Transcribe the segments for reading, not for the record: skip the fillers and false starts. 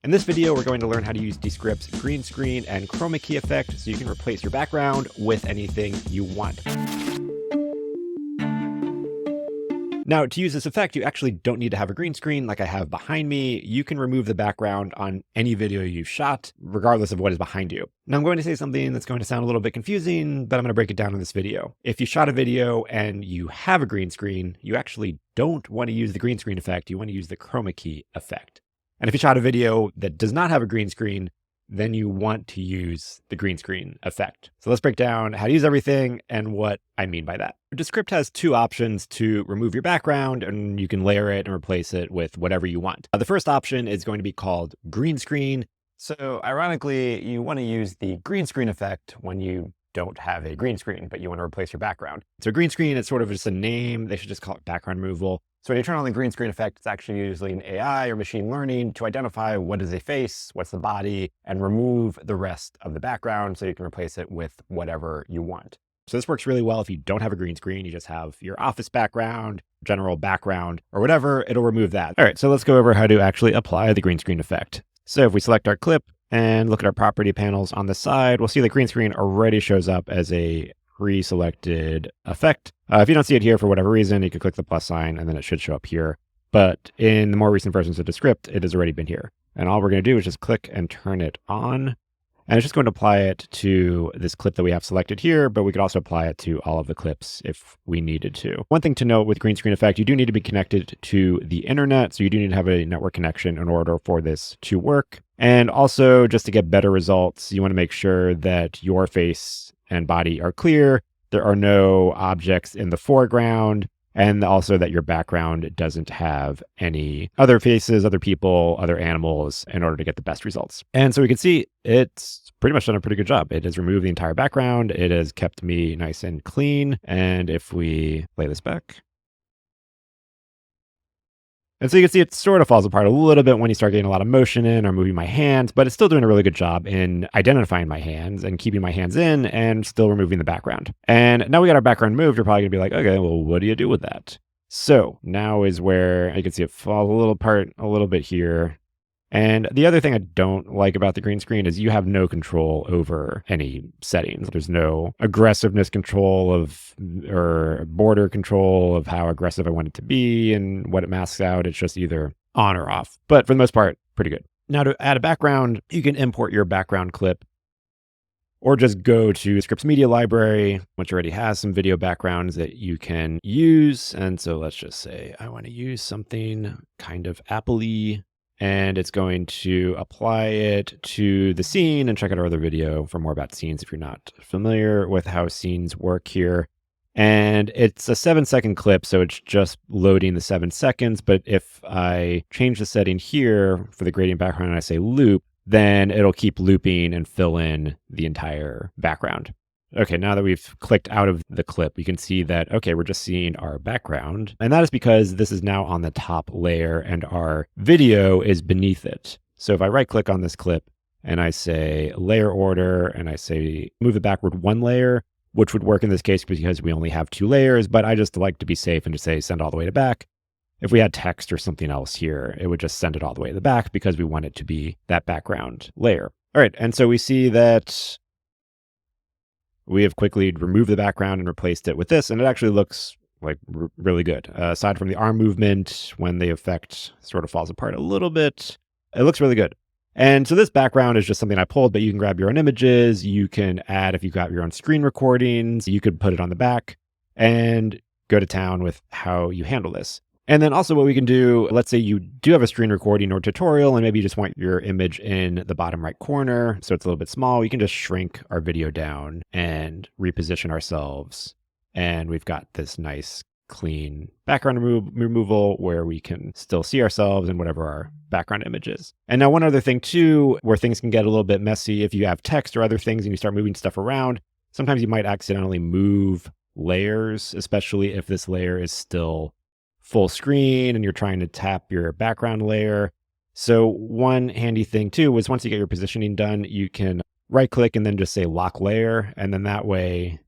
In this video, we're going to learn how to use Descript's green screen and Chroma Key Effect so you can replace your background with anything you want. Now, to use this effect, you actually don't need to have a green screen like I have behind me. You can remove the background on any video you've shot, regardless of what is behind you. Now, I'm going to say something that's going to sound a little bit confusing, but I'm going to break it down in this video. If you shot a video and you have a green screen, you actually don't want to use the green screen effect. You want to use the Chroma Key effect. And if you shot a video that does not have a green screen, then you want to use the green screen effect. So let's break down how to use everything and what I mean by that. Descript has two options to remove your background, and you can layer it and replace it with whatever you want. The first option is going to be called green screen. So ironically, you want to use the green screen effect when you don't have a green screen, but you want to replace your background. So green screen, it's sort of just a name. They should just call it background removal. So when you turn on the green screen effect, it's actually usually an AI or machine learning to identify what is a face, what's the body, and remove the rest of the background so you can replace it with whatever you want. So this works really well if you don't have a green screen, you just have your office background, general background, or whatever, it'll remove that. All right, so let's go over how to actually apply the green screen effect. So if we select our clip and look at our property panels on the side, we'll see the green screen already shows up as a pre-selected effect. If you don't see it here for whatever reason, you can click the plus sign and then it should show up here. But in the more recent versions of Descript, it has already been here. And all we're going to do is just click and turn it on. And it's just going to apply it to this clip that we have selected here, but we could also apply it to all of the clips if we needed to. One thing to note with green screen effect, you do need to be connected to the internet. So you do need to have a network connection in order for this to work. And also just to get better results, you want to make sure that your face and body are clear. There are no objects in the foreground, and also that your background doesn't have any other faces, other people, other animals in order to get the best results. And so we can see it's pretty much done a pretty good job. It has removed the entire background. It has kept me nice and clean. And if we play this back, and so you can see it sort of falls apart a little bit when you start getting a lot of motion in or moving my hands, but it's still doing a really good job in identifying my hands and keeping my hands in and still removing the background. And now we got our background moved, you're probably gonna be like, okay, well, what do you do with that? So now is where you can see it fall a little apart a little bit here. And the other thing I don't like about the green screen is you have no control over any settings. There's no aggressiveness control or border control of how aggressive I want it to be and what it masks out. It's just either on or off. But for the most part, pretty good. Now to add a background, you can import your background clip or just go to Descript's media library, which already has some video backgrounds that you can use. And so let's just say I want to use something kind of Apple-y. And it's going to apply it to the scene, and check out our other video for more about scenes if you're not familiar with how scenes work here. And it's a 7-second clip, so it's just loading the 7 seconds. But if I change the setting here for the gradient background and I say loop, then it'll keep looping and fill in the entire background. Okay, now that we've clicked out of the clip, you can see that, okay, we're just seeing our background. And that is because this is now on the top layer and our video is beneath it. So if I right click on this clip and I say layer order and I say move it backward 1 layer, which would work in this case because we only have 2 layers, but I just like to be safe and just say send all the way to back. If we had text or something else here, it would just send it all the way to the back because we want it to be that background layer. All right, and so we see that we have quickly removed the background and replaced it with this, and it actually looks like really good. Aside from the arm movement, when the effect sort of falls apart a little bit, it looks really good. And so this background is just something I pulled, but you can grab your own images. You can add, if you've got your own screen recordings, you could put it on the back and go to town with how you handle this. And then also what we can do, let's say you do have a screen recording or tutorial, and maybe you just want your image in the bottom right corner, so it's a little bit small. We can just shrink our video down and reposition ourselves. And we've got this nice, clean background removal where we can still see ourselves and whatever our background image is. And now one other thing too, where things can get a little bit messy, if you have text or other things and you start moving stuff around, sometimes you might accidentally move layers, especially if this layer is still full screen and you're trying to tap your background layer. So one handy thing too was once you get your positioning done, you can right click and then just say lock layer. And then that way,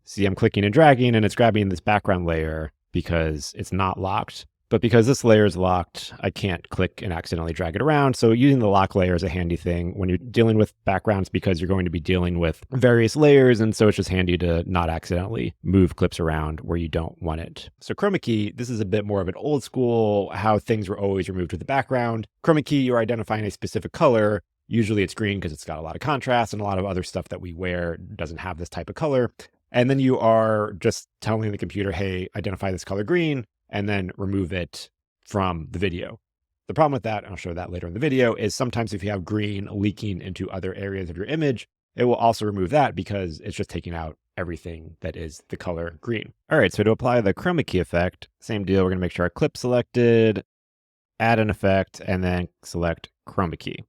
see, I'm clicking and dragging and it's grabbing this background layer because it's not locked. But because this layer is locked, I can't click and accidentally drag it around. So using the lock layer is a handy thing when you're dealing with backgrounds because you're going to be dealing with various layers. And so it's just handy to not accidentally move clips around where you don't want it. So Chroma Key, this is a bit more of an old school, how things were always removed with the background. Chroma Key, you're identifying a specific color. Usually it's green because it's got a lot of contrast, and a lot of other stuff that we wear doesn't have this type of color. And then you are just telling the computer, hey, identify this color green, and then remove it from the video. The problem with that, and I'll show that later in the video, is sometimes if you have green leaking into other areas of your image, it will also remove that because it's just taking out everything that is the color green. All right, so to apply the Chroma Key effect, same deal. We're going to make sure our clip selected, add an effect, and then select Chroma Key.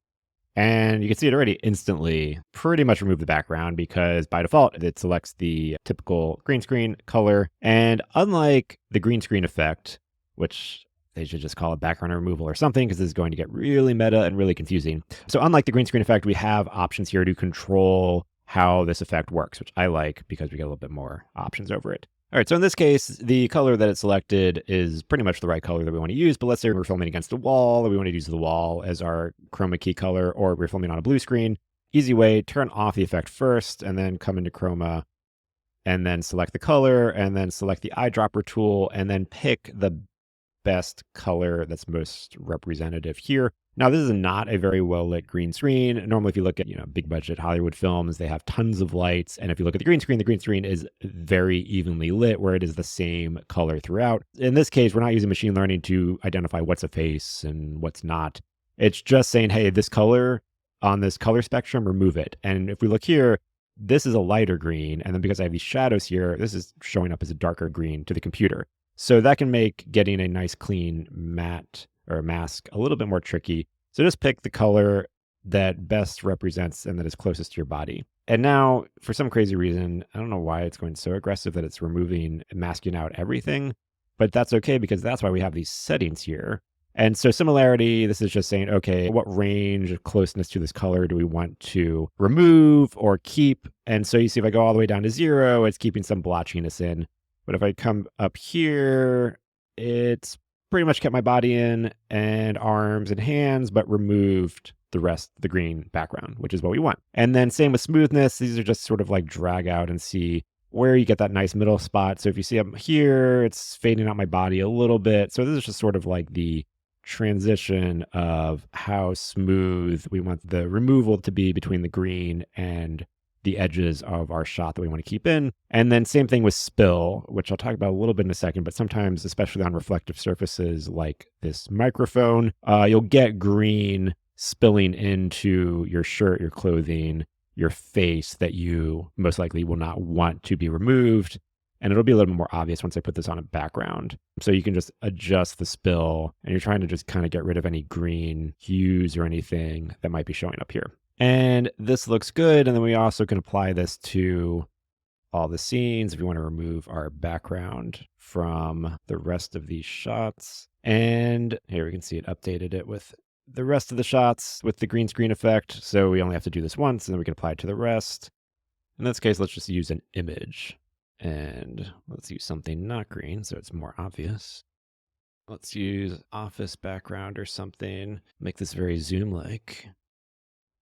And you can see it already instantly pretty much remove the background because by default, it selects the typical green screen color. And unlike the green screen effect, which they should just call it background removal or something because this is going to get really meta and really confusing. So unlike the green screen effect, we have options here to control how this effect works, which I like because we get a little bit more options over it. All right, so in this case, the color that it selected is pretty much the right color that we want to use, but let's say we're filming against a wall, or we want to use the wall as our chroma key color, or we're filming on a blue screen. Easy way, turn off the effect first, and then come into Chroma, and then select the color, and then select the eyedropper tool, and then pick the best color that's most representative here. Now, this is not a very well lit green screen. Normally, if you look at, big budget Hollywood films, they have tons of lights. And if you look at the green screen is very evenly lit where it is the same color throughout. In this case, we're not using machine learning to identify what's a face and what's not. It's just saying, hey, this color on this color spectrum, remove it. And if we look here, this is a lighter green. And then because I have these shadows here, this is showing up as a darker green to the computer. So that can make getting a nice clean matte or mask a little bit more tricky. So just pick the color that best represents and that is closest to your body. And now, for some crazy reason, I don't know why it's going so aggressive that it's removing, masking out everything, but that's okay because that's why we have these settings here. And so similarity, this is just saying, okay, what range of closeness to this color do we want to remove or keep? And so you see if I go all the way down to 0, it's keeping some blotchiness in. But if I come up here, it's pretty much kept my body in and arms and hands, but removed the rest of the green background, which is what we want. And then same with smoothness. These are just sort of like drag out and see where you get that nice middle spot. So if you see up here, it's fading out my body a little bit. So this is just sort of like the transition of how smooth we want the removal to be between the green and the edges of our shot that we want to keep in. And then same thing with spill, which I'll talk about a little bit in a second, but sometimes, especially on reflective surfaces like this microphone, you'll get green spilling into your shirt, your clothing, your face that you most likely will not want to be removed. And it'll be a little bit more obvious once I put this on a background. So you can just adjust the spill and you're trying to just kind of get rid of any green hues or anything that might be showing up here. And this looks good. And then we also can apply this to all the scenes if we want to remove our background from the rest of these shots. And here we can see it updated it with the rest of the shots with the green screen effect. So we only have to do this once and then we can apply it to the rest. In this case, let's just use an image. And let's use something not green so it's more obvious. Let's use office background or something. Make this very zoom-like.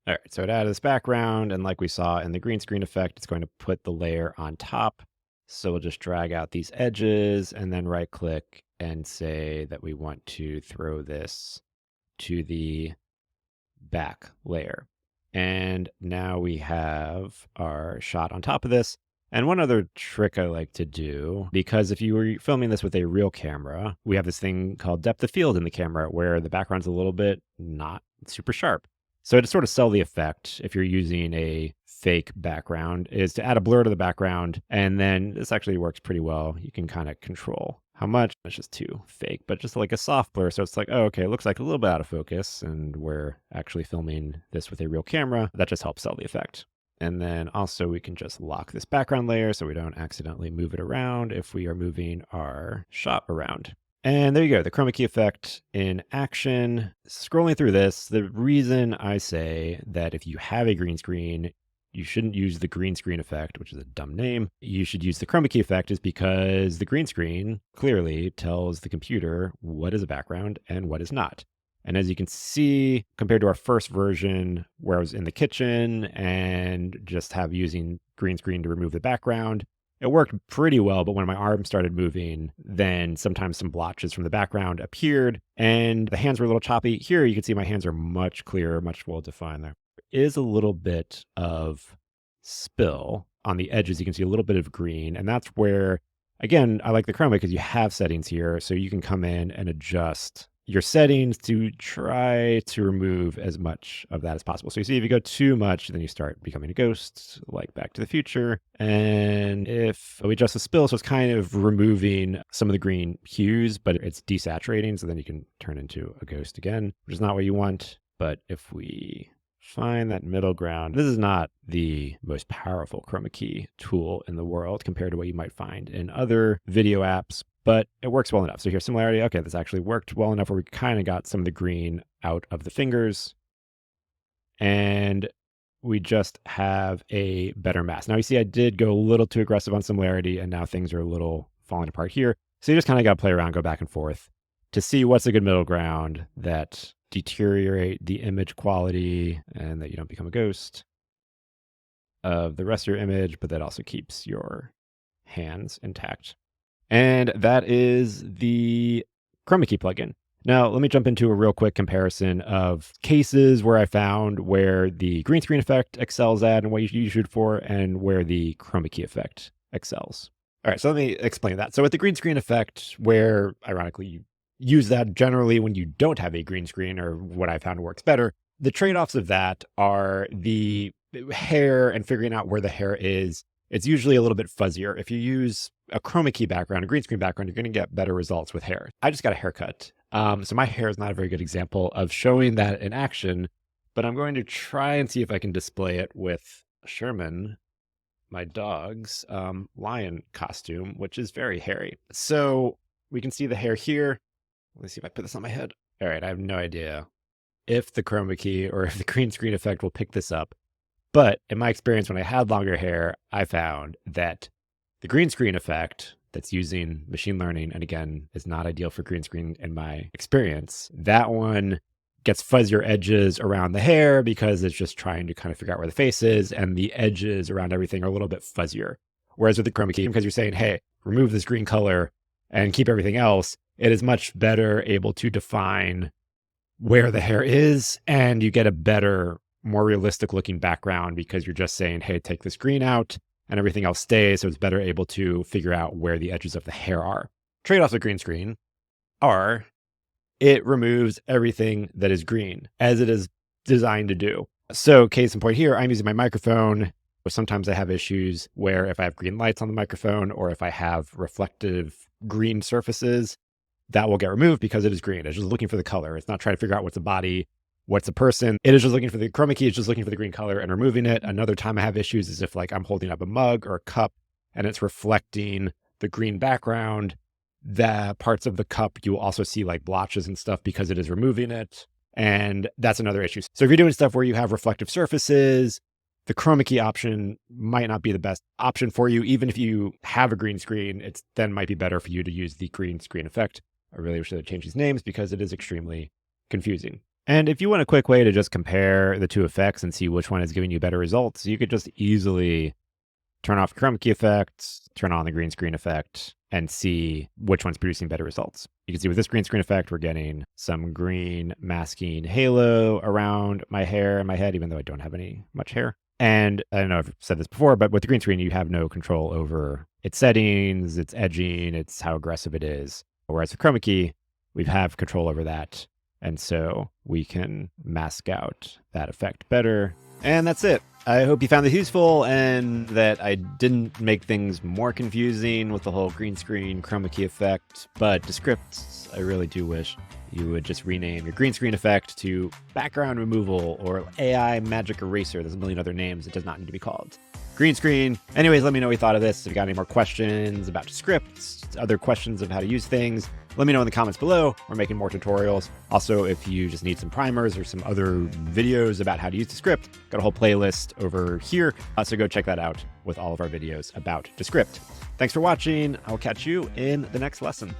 All right, so it added this background, and like we saw in the green screen effect, it's going to put the layer on top. So we'll just drag out these edges and then right-click and say that we want to throw this to the back layer. And now we have our shot on top of this. And one other trick I like to do, because if you were filming this with a real camera, we have this thing called depth of field in the camera where the background's a little bit not super sharp. So to sort of sell the effect, if you're using a fake background, is to add a blur to the background. And then this actually works pretty well. You can kind of control how much. It's just too fake, but just like a soft blur. So it's like, oh, okay, it looks like a little bit out of focus. And we're actually filming this with a real camera. That just helps sell the effect. And then also we can just lock this background layer so we don't accidentally move it around if we are moving our shot around. And there you go, the Chroma Key effect in action. Scrolling through this, the reason I say that if you have a green screen, you shouldn't use the green screen effect, which is a dumb name. You should use the Chroma Key effect, is because the green screen clearly tells the computer what is a background and what is not. And as you can see, compared to our first version where I was in the kitchen and just have using green screen to remove the background, it worked pretty well. But when my arm started moving, then sometimes some blotches from the background appeared and the hands were a little choppy. Here you can see my hands are much clearer, much well defined. There is a little bit of spill on the edges. You can see a little bit of green. And that's where, again, I like the Chroma because you have settings here. So you can come in and adjust your settings to try to remove as much of that as possible. So you see, if you go too much, then you start becoming a ghost, like Back to the Future. And if we adjust the spill, so it's kind of removing some of the green hues, but it's desaturating. So then you can turn into a ghost again, which is not what you want. But if we find that middle ground, this is not the most powerful chroma key tool in the world compared to what you might find in other video apps, but it works well enough. So here's similarity. Okay, this actually worked well enough where we kind of got some of the green out of the fingers. And we just have a better mask. Now you see I did go a little too aggressive on similarity, and now things are a little falling apart here. So you just kind of got to play around, go back and forth to see what's a good middle ground that deteriorate the image quality and that you don't become a ghost of the rest of your image, but that also keeps your hands intact. And that is the Chroma Key plugin. Now, let me jump into a real quick comparison of cases where I found where the green screen effect excels at and what you should use it for, and where the Chroma Key effect excels. All right, so let me explain that. So with the green screen effect, where ironically you use that generally when you don't have a green screen, or what I found works better, the trade-offs of that are the hair and figuring out where the hair is. It's usually a little bit fuzzier. If you use a chroma key background, a green screen background, you're going to get better results with hair. I just got a haircut. So my hair is not a very good example of showing that in action, but I'm going to try and see if I can display it with Sherman, my dog's lion costume, which is very hairy. So we can see the hair here. Let me see if I put this on my head. All right, I have no idea if the chroma key or if the green screen effect will pick this up. But in my experience, when I had longer hair, I found that the green screen effect that's using machine learning, and again, is not ideal for green screen in my experience, that one gets fuzzier edges around the hair because it's just trying to kind of figure out where the face is, and the edges around everything are a little bit fuzzier. Whereas with the chroma key, because you're saying, hey, remove this green color and keep everything else, it is much better able to define where the hair is, and you get a better, more realistic looking background because you're just saying, hey, take this green out and everything else stays. So it's better able to figure out where the edges of the hair are. Trade-offs of green screen are it removes everything that is green as it is designed to do. So case in point here, I'm using my microphone. Sometimes I have issues where if I have green lights on the microphone or if I have reflective green surfaces, that will get removed because it is green. It's just looking for the color. It's not trying to figure out what's a body, what's a person. It is just looking for the chroma key. It's just looking for the green color and removing it. Another time I have issues is if like I'm holding up a mug or a cup and it's reflecting the green background, the parts of the cup, you will also see like blotches and stuff because it is removing it. And that's another issue. So if you're doing stuff where you have reflective surfaces, the chroma key option might not be the best option for you. Even if you have a green screen, it's then might be better for you to use the green screen effect. I really wish they would change these names because it is extremely confusing. And if you want a quick way to just compare the two effects and see which one is giving you better results, you could just easily turn off the chroma key effect, turn on the green screen effect, and see which one's producing better results. You can see with this green screen effect, we're getting some green masking halo around my hair and my head, even though I don't have much hair. And I don't know if I've said this before, but with the green screen, you have no control over its settings, its edging, it's how aggressive it is. Whereas with chroma key, we have control over that. And so we can mask out that effect better. And that's it. I hope you found this useful and that I didn't make things more confusing with the whole green screen chroma key effect. But Descript, I really do wish you would just rename your green screen effect to background removal or AI magic eraser. There's a million other names it does not need to be called. green screen. Anyways, let me know what you thought of this. If you got any more questions about Descript, other questions of how to use things, let me know in the comments below. We're making more tutorials. Also, if you just need some primers or some other videos about how to use Descript, got a whole playlist over here. So go check that out with all of our videos about Descript. Thanks for watching. I'll catch you in the next lesson.